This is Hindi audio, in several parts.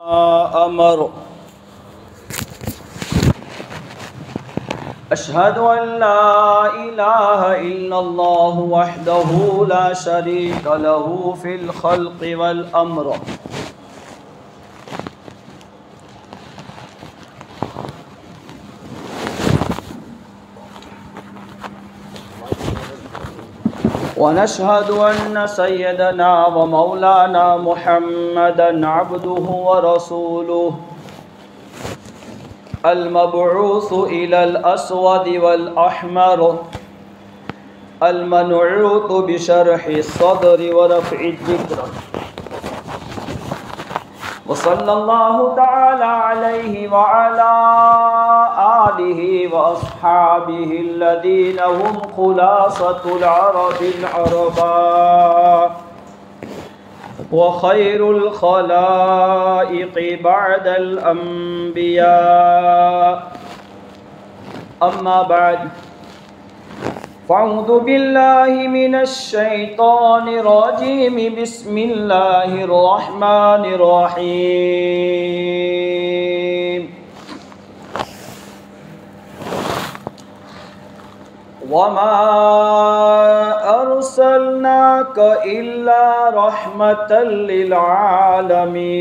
अमर अशहदु अल्ला इलाहा इल्लल्लाह वहदहु ला शरीका लहू फिल खल्क़ि वल अम्र वनशहदु अन्न सय्यदना व मौलाना मुहम्मदन अब्दुहु व रसूलुहु अल-मबऊसु इलल अस्वदि वल अहमर अल-मनऊतु बिशरहि सद्रि व रफ़इ ज़िक्र व सल्लल्लाहु तआला अलैहि व अला आलिहि व अस्हाबिहि अल्लज़ीना हुम खुलासतुल अरबिल अरबा व खैरुल खलाइक़ि बअदल अंबिया अम्मा बाद फ़अऊज़ु बिल्लाहि मिनश शैतानिर रजीम बिस्मिल्लाहिर रहमानिर रहीम वमा अर्सलनाका इल्ला रहमतल लिल आलमीन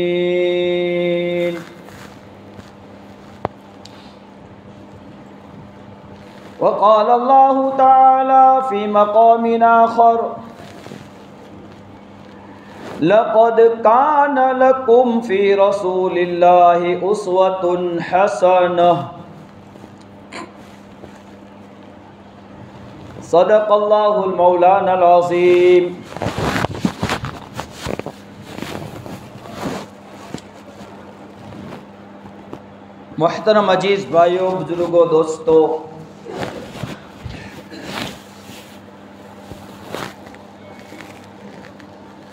वक़ाल अल्लाहु तआला फ़ी मक़ामिन आख़र लक़द कान लकुम फ़ी रसूलिल्लाहि उस्वतुन हसनह सदक़ल्लाहुल मौलानाल अज़ीम। मुहतरम अजीज़ भाइयों, बुजुर्गों, दोस्तों,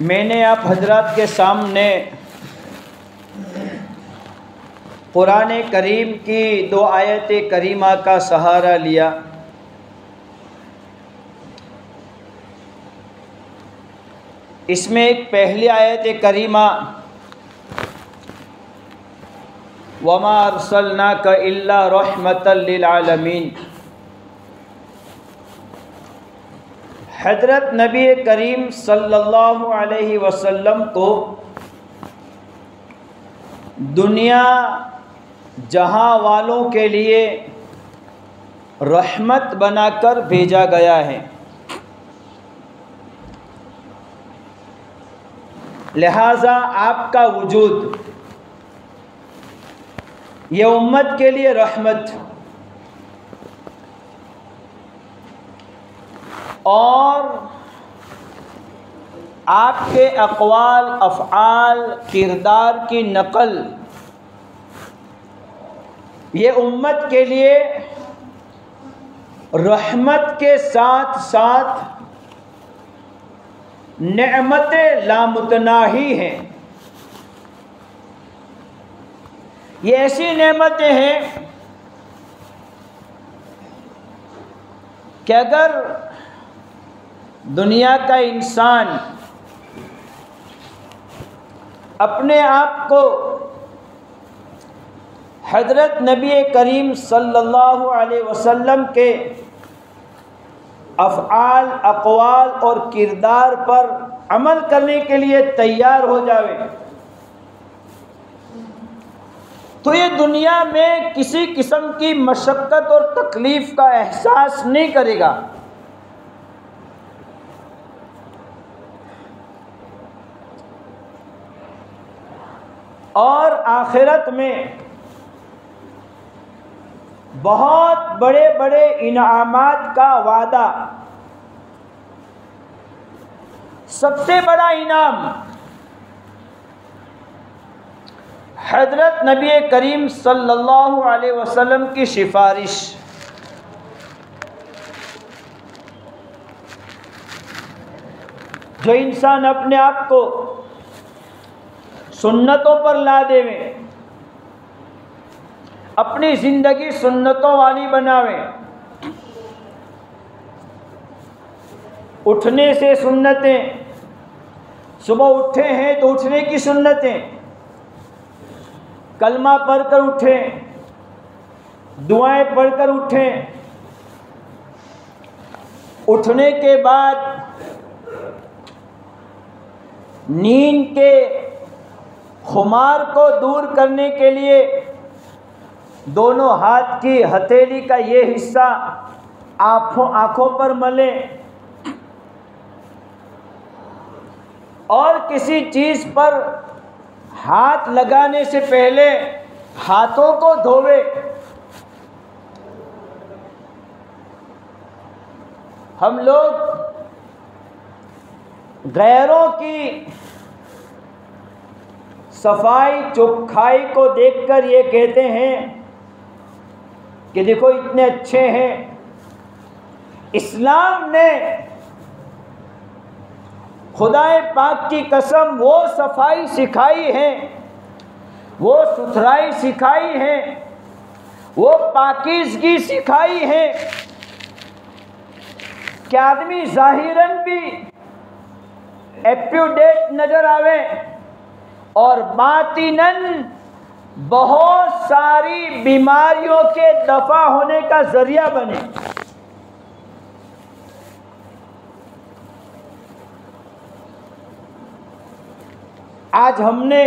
मैंने आप हजरात के सामने कुरान करीम की दो आयत करीमा का सहारा लिया। इसमें एक पहली आयत करीमा वमा अर्सलनाका इल्ला रहमतल लिल आलमीन, हज़रत नबी करीम सल्लल्लाहु अलैहि वसल्लम को दुनिया जहां वालों के लिए रहमत बनाकर भेजा गया है। लिहाजा आपका वजूद ये उम्मत के लिए रहमत और आपके अक़वाल, अफ़आल, किरदार की नक़ल ये उम्मत के लिए रहमत के साथ साथ नेमतें लामुतनाही हैं। ये ऐसी नेमतें हैं कि अगर दुनिया का इंसान अपने आप को हज़रत नबी करीम सल्लल्लाहु अलैहि वसल्लम के अफ़आल, अक़वाल और किरदार पर अमल करने के लिए तैयार हो जावे तो ये दुनिया में किसी किस्म की मशक्क़त और तकलीफ़ का एहसास नहीं करेगा। और आखिरत में बहुत बड़े बड़े इनामात का वादा। सबसे बड़ा इनाम हज़रत नबी करीम सल्लल्लाहु अलैहि वसल्लम की सिफारिश। जो इंसान अपने आप को सुन्नतों पर ला देवे, अपनी ज़िंदगी सुन्नतों वाली बनावे, उठने से सुन्नतें, सुबह उठे हैं तो उठने की सुन्नतें, कलमा पढ़कर उठें, दुआएं पढ़कर उठें। उठने के बाद नींद के खुमार को दूर करने के लिए दोनों हाथ की हथेली का ये हिस्सा आँखों पर मलें और किसी चीज़ पर हाथ लगाने से पहले हाथों को धोवे। हम लोग गैरों की सफाई चौखाई को देखकर ये कहते हैं कि देखो इतने अच्छे हैं। इस्लाम ने खुदाए पाक की कसम वो सफाई सिखाई है, वो सुथराई सिखाई है, वो पाकीज़गी सिखाई है कि आदमी ज़ाहिरन भी एप्यूडेट नज़र आवे और बातिनन बहुत सारी बीमारियों के दफ़ा होने का ज़रिया बने। आज हमने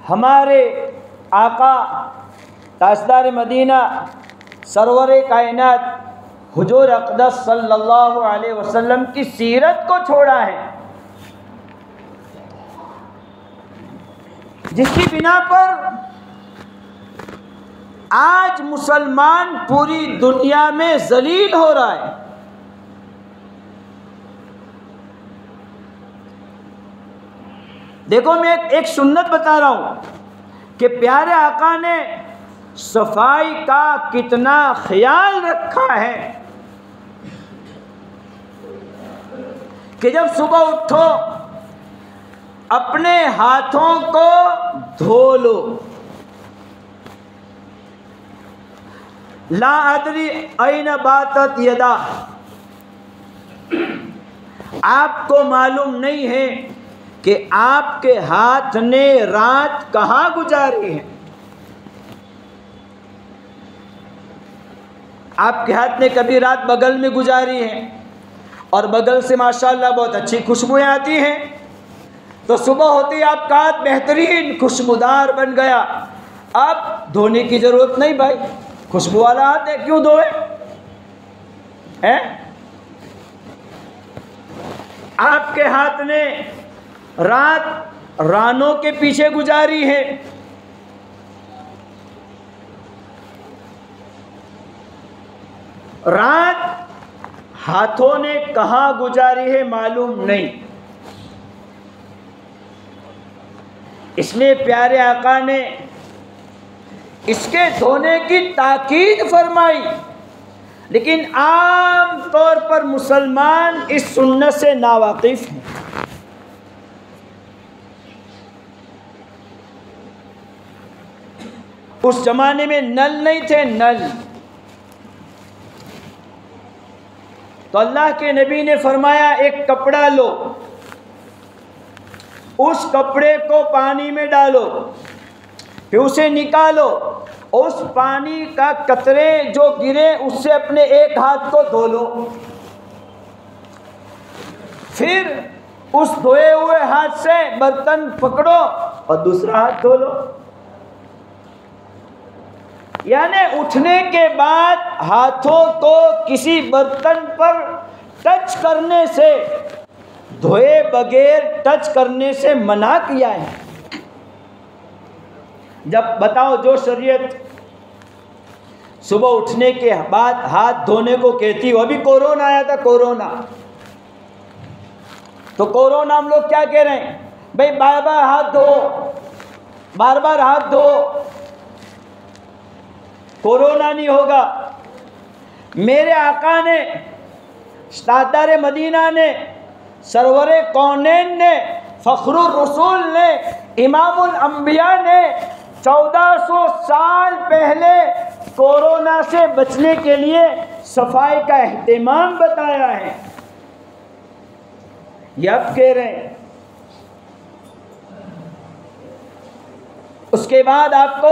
हमारे आका ताजदार मदीना सरवर कायनात हुजूर अक़दस सल्लल्लाहु अलैहि वसल्लम की सीरत को छोड़ा है, जिसकी बिना पर आज मुसलमान पूरी दुनिया में जलील हो रहा है। देखो मैं एक सुन्नत बता रहा हूँ कि प्यारे आका ने सफाई का कितना ख्याल रखा है कि जब सुबह उठो अपने हाथों को धो लो। ला अदरी ऐन बातत यदा, आपको मालूम नहीं है कि आपके हाथ ने रात कहाँ गुजारी है। आपके हाथ ने कभी रात बगल में गुजारी है और बगल से माशाल्लाह बहुत अच्छी खुशबुएं आती हैं, तो सुबह होती आपका हाथ बेहतरीन खुशबूदार बन गया। अब धोने की ज़रूरत नहीं भाई, खुशबू वाला हाथ है, क्यों धोए हैं? आपके हाथ ने रात रानों के पीछे गुजारी है, रात हाथों ने कहाँ गुजारी है मालूम नहीं। इसलिए प्यारे आका ने इसके धोने की ताकीद फरमाई, लेकिन आम तौर पर मुसलमान इस सुन्नत से नावाकिफ हैं। उस जमाने में नल नहीं थे, नल। तो अल्लाह के नबी ने फरमाया एक कपड़ा लो, उस कपड़े को पानी में डालो, फिर उसे निकालो, उस पानी का कतरे जो गिरे उससे अपने एक हाथ को धो लो, फिर उस धोए हुए हाथ से बर्तन पकड़ो और दूसरा हाथ धो लो। यानी उठने के बाद हाथों को किसी बर्तन पर टच करने से, धोए बगैर टच करने से मना किया है। जब बताओ जो शरीयत सुबह उठने के बाद हाथ धोने को कहती हो, अभी कोरोना आया था, कोरोना, तो कोरोना हम लोग क्या कह रहे हैं भाई, बार बार हाथ धो, बार बार हाथ धो, कोरोना नहीं होगा। मेरे आका ने, ताजदार मदीना ने, सरवरे कौनैन ने, फ़ख्रुर रसूल ने, इमामुल अंबिया ने 1400 साल पहले कोरोना से बचने के लिए सफाई का एहतिमाम बताया है। ये अब कह रहे हैं। उसके बाद आपको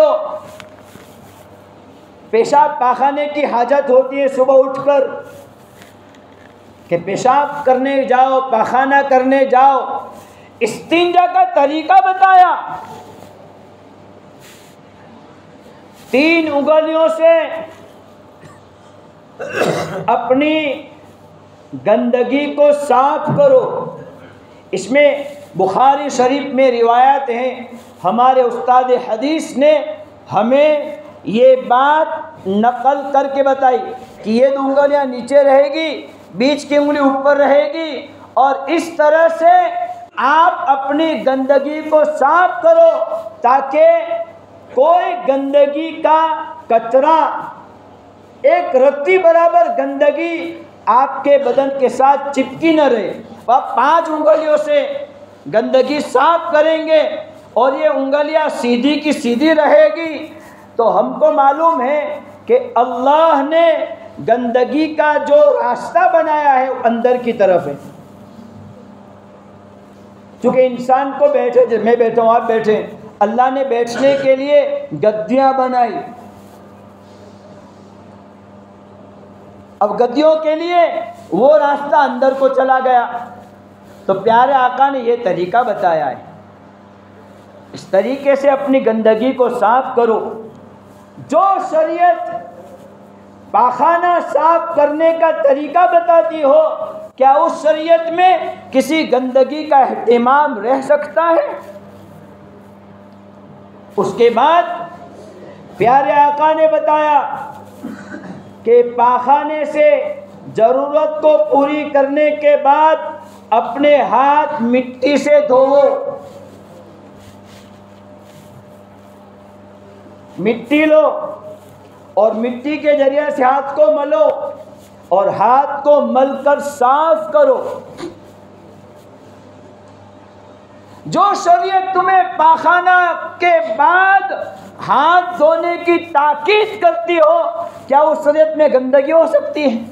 पेशाब पाखाने की हाजत होती है सुबह उठकर कि पेशाब करने जाओ, पाखाना करने जाओ। इस्तिंजा का तरीका बताया। 3 उंगलियों से अपनी गंदगी को साफ करो। इसमें बुखारी शरीफ में रिवायत हैं, हमारे उस्ताद हदीस ने हमें ये बात नकल करके बताई कि ये 2 उंगलियां नीचे रहेगी, बीच की उंगली ऊपर रहेगी, और इस तरह से आप अपनी गंदगी को साफ करो ताकि कोई गंदगी का कचरा, एक रत्ती बराबर गंदगी आपके बदन के साथ चिपकी न रहे। आप 5 उंगलियों से गंदगी साफ करेंगे और ये उंगलियां सीधी की सीधी रहेगी, तो हमको मालूम है कि अल्लाह ने गंदगी का जो रास्ता बनाया है वो अंदर की तरफ है। क्योंकि इंसान को बैठे, मैं बैठा हूँ, आप बैठे, अल्लाह ने बैठने के लिए गद्दियाँ बनाई। अब गद्दियों के लिए वो रास्ता अंदर को चला गया, तो प्यारे आका ने ये तरीका बताया है। इस तरीके से अपनी गंदगी को साफ करो। जो शरीयत पाखाना साफ करने का तरीका बताती हो, क्या उस शरीयत में किसी गंदगी का एहतिमाम रह सकता है? उसके बाद प्यारे आका ने बताया कि पाखाने से ज़रूरत को पूरी करने के बाद अपने हाथ मिट्टी से धोवो। मिट्टी लो और मिट्टी के जरिए से हाथ को मलो और हाथ को मलकर साफ करो। जो शरीयत तुम्हें पाखाना के बाद हाथ धोने की ताकीद करती हो, क्या उस शरीयत में गंदगी हो सकती है?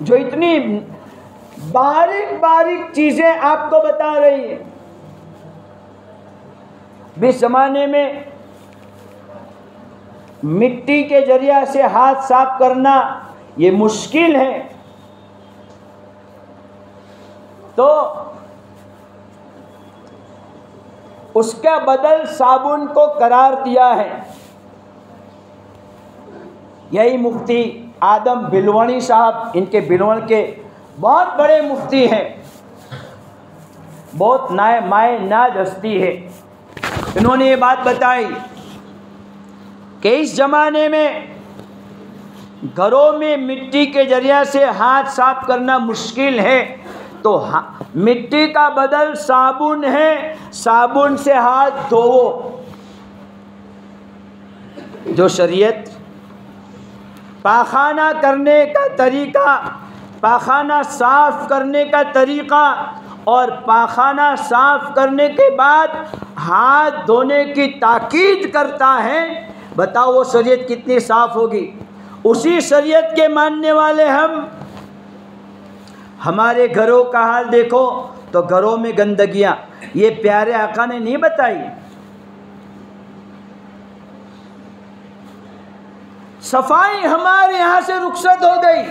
जो इतनी बारीक बारीक चीजें आपको बता रही है। बीच जमाने में मिट्टी के जरिया से हाथ साफ करना ये मुश्किल है, तो उसका बदल साबुन को करार दिया है। यही मुफ्ती आदम बिलवणी साहब, इनके बिलवण के बहुत बड़े मुफ्ती हैं, बहुत माए नाज हस्ती है। इन्होंने ये बात बताई कि इस ज़माने में घरों में मिट्टी के जरिया से हाथ साफ करना मुश्किल है, तो मिट्टी का बदल साबुन है, साबुन से हाथ धोवो। जो शरीयत पाखाना करने का तरीका, पाखाना साफ करने का तरीका और पाखाना साफ करने के बाद हाथ धोने की ताकीद करता है, बताओ वो शरीयत कितनी साफ होगी। उसी शरीयत के मानने वाले हम, हमारे घरों का हाल देखो तो घरों में गंदगियाँ, ये प्यारे आका ने नहीं बताई। सफाई हमारे यहाँ से रुखसत हो गई।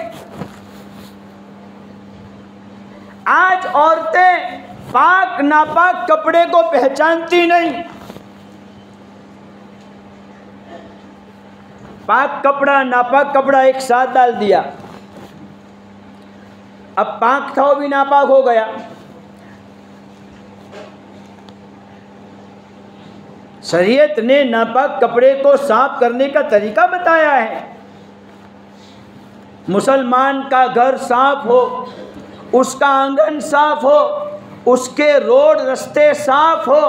आज औरतें पाक नापाक कपड़े को पहचानती नहीं। पाक कपड़ा नापाक कपड़ा एक साथ डाल दिया, अब पाक था वो भी नापाक हो गया। शरीयत ने नापाक कपड़े को साफ करने का तरीका बताया है। मुसलमान का घर साफ हो, उसका आंगन साफ हो, उसके रोड रास्ते साफ हो।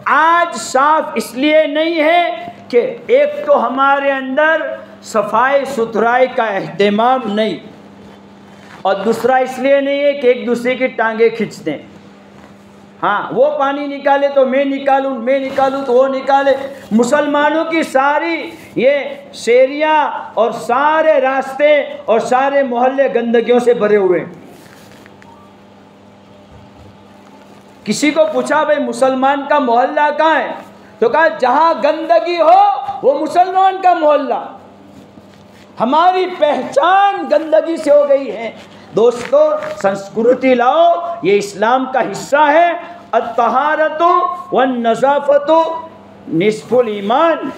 आज साफ इसलिए नहीं है कि एक तो हमारे अंदर सफाई सुथराई का एहतिमाम नहीं, और दूसरा इसलिए नहीं है कि एक दूसरे की टांगे खींचते हैं। हाँ, वो पानी निकाले तो मैं निकालूं, मैं निकालूं तो वो निकाले। मुसलमानों की सारी ये शेरियाँ और सारे रास्ते और सारे मोहल्ले गंदगियों से भरे हुए हैं। किसी को पूछा भाई मुसलमान का मोहल्ला कहाँ है, तो कहा जहाँ गंदगी हो वो मुसलमान का मोहल्ला। हमारी पहचान गंदगी से हो गई है। दोस्तों, संस्कृति लाओ, ये इस्लाम का हिस्सा है। अत्तहारतु वन नज़ाफ़तु निस्फुल ईमान।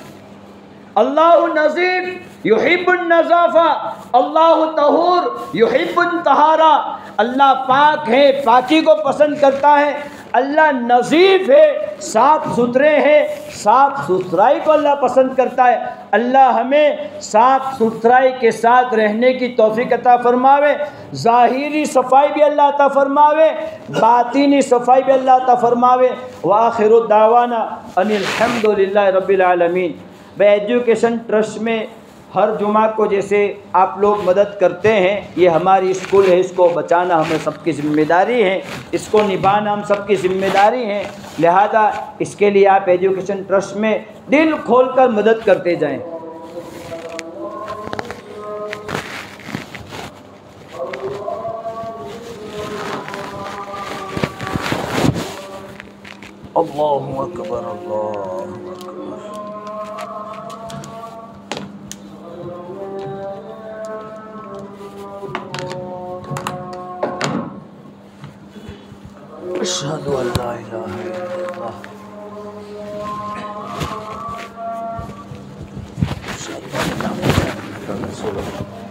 अल्लाह नज़ीफ़ युहिब्बुन नज़ाफ़ा, अल्लाह तहूर युहिब्बुन तहारा। अल्लाह पाक है, पाकी को पसंद करता है। अल्लाह नज़ीफ़ है, साफ़ सुथरे हैं, साफ़ सुथराई को अल्लाह पसंद करता है। अल्लाह हमें साफ़ सुथराई के साथ रहने की तौफ़ीक़ अता फ़रमावे। ज़ाहिरी सफ़ाई भी अल्लाह अता फ़रमावे, बातिनी सफ़ाई भी अल्लाह अता फ़रमावे। व आखिरु दावाना अनिल हम्दुलिल्लाहि रब्बिल आलमीन। व एजुकेशन ट्रस्ट में हर जुमा को जैसे आप लोग मदद करते हैं, ये हमारी स्कूल है, इसको बचाना हमें सबकी ज़िम्मेदारी है, इसको निभाना हम सबकी ज़िम्मेदारी है। लिहाजा इसके लिए आप एजुकेशन ट्रस्ट में दिल खोलकर मदद करते जाएं। अल्लाहु अकबर, अल्लाहु अशहदु अल्ला इलाहा इल्लल्लाह, अशहदु अन्ना मुहम्मदन रसूलुल्लाह।